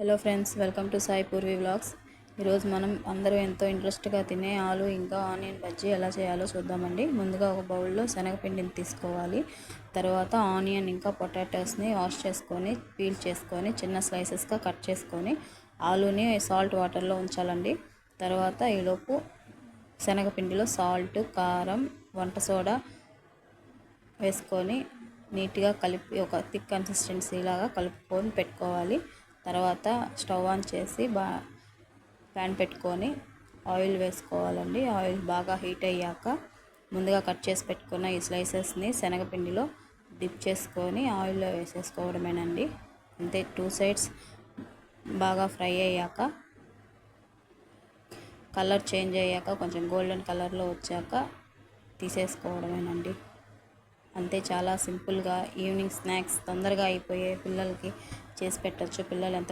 Hello friends, welcome to Sai Purvi vlogs. ఈరోజు మనం అందరూ ఎంతో ఇంట్రెస్ట్గా తినే ఆలు ఇంకా ఆనియన్ బజ్జీ ఎలా చేయాలో చూద్దామండి. ముందుగా ఒక బౌల్లో శనగపిండిని తీసుకోవాలి. తర్వాత ఆనియన్ ఇంకా పొటాటోస్ని వాష్ చేసుకొని పీల్ చేసుకొని చిన్న స్లైసెస్గా కట్ చేసుకొని ఆలుని సాల్ట్ వాటర్లో ఉంచాలండి. తర్వాత ఈలోపు శనగపిండిలో సాల్ట్, కారం, వంట సోడా వేసుకొని నీట్గా కలిపి ఒక థిక్ కన్సిస్టెన్సీ లాగా కలుపుకొని పెట్టుకోవాలి. తర్వాత స్టవ్ ఆన్ చేసి ప్యాన్ పెట్టుకొని ఆయిల్ వేసుకోవాలండి. ఆయిల్ బాగా హీట్ అయ్యాక ముందుగా కట్ చేసి పెట్టుకున్న ఈ స్లైసెస్ని శనగపిండిలో డిప్ చేసుకొని ఆయిల్లో వేసేసుకోవడమేనండి. అంతే. 2 సైడ్స్ బాగా ఫ్రై అయ్యాక కలర్ చేంజ్ అయ్యాక కొంచెం గోల్డెన్ కలర్లో వచ్చాక తీసేసుకోవడమేనండి. అంతే. చాలా సింపుల్గా ఈవినింగ్ స్నాక్స్ తొందరగా అయిపోయే పిల్లలకి చేసి పెట్టచ్చు. పిల్లలు ఎంత